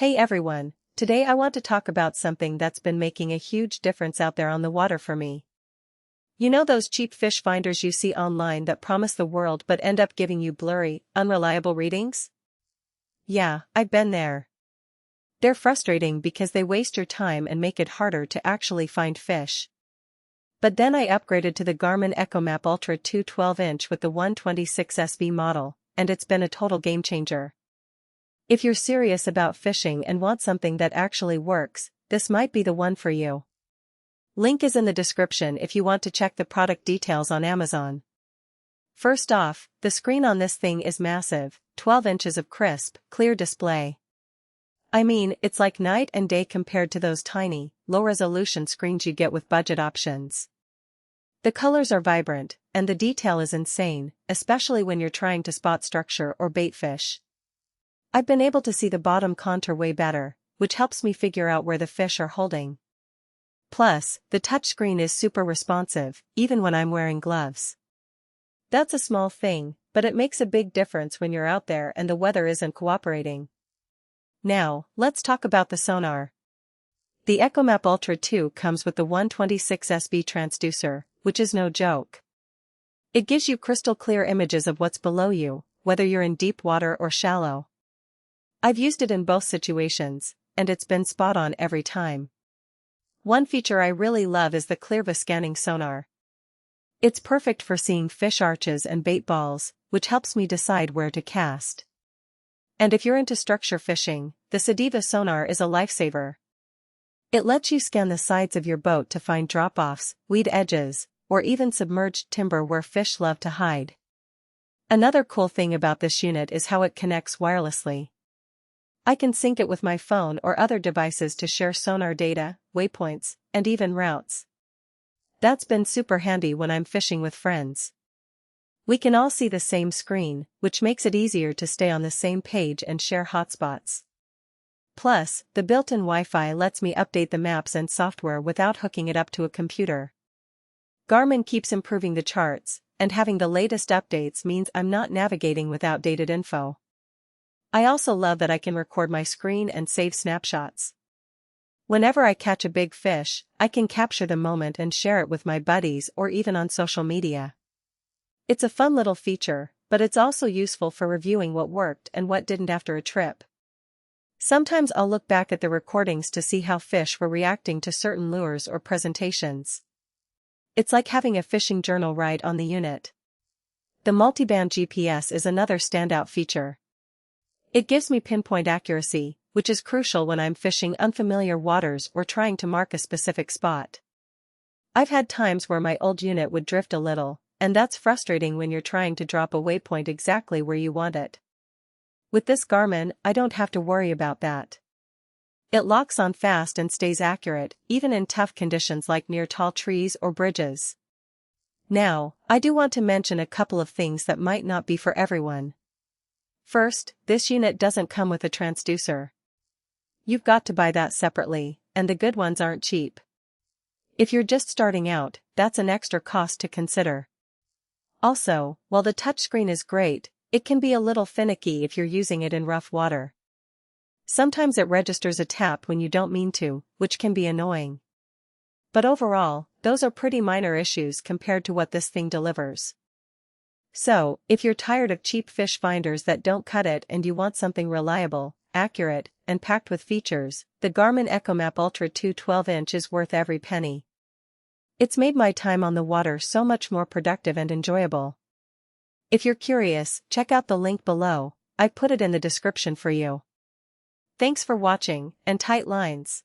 Hey everyone, today I want to talk about something that's been making a huge difference out there on the water for me. You know those cheap fish finders you see online that promise the world but end up giving you blurry, unreliable readings? Yeah, I've been there. They're frustrating because they waste your time and make it harder to actually find fish. But then I upgraded to the Garmin ECHOMAP Ultra 2 12-inch with the 126 SV model, and it's been a total game changer. If you're serious about fishing and want something that actually works, this might be the one for you. Link is in the description if you want to check the product details on Amazon. First off, the screen on this thing is massive, 12 inches of crisp, clear display. I mean, it's like night and day compared to those tiny, low-resolution screens you get with budget options. The colors are vibrant, and the detail is insane, especially when you're trying to spot structure or bait fish. I've been able to see the bottom contour way better, which helps me figure out where the fish are holding. Plus, the touchscreen is super responsive, even when I'm wearing gloves. That's a small thing, but it makes a big difference when you're out there and the weather isn't cooperating. Now, let's talk about the sonar. The ECHOMAP Ultra 2 comes with the 126 SV transducer, which is no joke. It gives you crystal clear images of what's below you, whether you're in deep water or shallow. I've used it in both situations, and it's been spot on every time. One feature I really love is the clear scanning sonar. It's perfect for seeing fish arches and bait balls, which helps me decide where to cast. And if you're into structure fishing, the Sediva sonar is a lifesaver. It lets you scan the sides of your boat to find drop-offs, weed edges, or even submerged timber where fish love to hide. Another cool thing about this unit is how it connects wirelessly. I can sync it with my phone or other devices to share sonar data, waypoints, and even routes. That's been super handy when I'm fishing with friends. We can all see the same screen, which makes it easier to stay on the same page and share hotspots. Plus, the built-in Wi-Fi lets me update the maps and software without hooking it up to a computer. Garmin keeps improving the charts, and having the latest updates means I'm not navigating with outdated info. I also love that I can record my screen and save snapshots. Whenever I catch a big fish, I can capture the moment and share it with my buddies or even on social media. It's a fun little feature, but it's also useful for reviewing what worked and what didn't after a trip. Sometimes I'll look back at the recordings to see how fish were reacting to certain lures or presentations. It's like having a fishing journal right on the unit. The multiband GPS is another standout feature. It gives me pinpoint accuracy, which is crucial when I'm fishing unfamiliar waters or trying to mark a specific spot. I've had times where my old unit would drift a little, and that's frustrating when you're trying to drop a waypoint exactly where you want it. With this Garmin, I don't have to worry about that. It locks on fast and stays accurate, even in tough conditions like near tall trees or bridges. Now, I do want to mention a couple of things that might not be for everyone. First, this unit doesn't come with a transducer. You've got to buy that separately, and the good ones aren't cheap. If you're just starting out, that's an extra cost to consider. Also, while the touchscreen is great, it can be a little finicky if you're using it in rough water. Sometimes it registers a tap when you don't mean to, which can be annoying. But overall, those are pretty minor issues compared to what this thing delivers. So, if you're tired of cheap fish finders that don't cut it and you want something reliable, accurate, and packed with features, the Garmin ECHOMAP Ultra 2 12-inch is worth every penny. It's made my time on the water so much more productive and enjoyable. If you're curious, check out the link below. I put it in the description for you. Thanks for watching, and tight lines.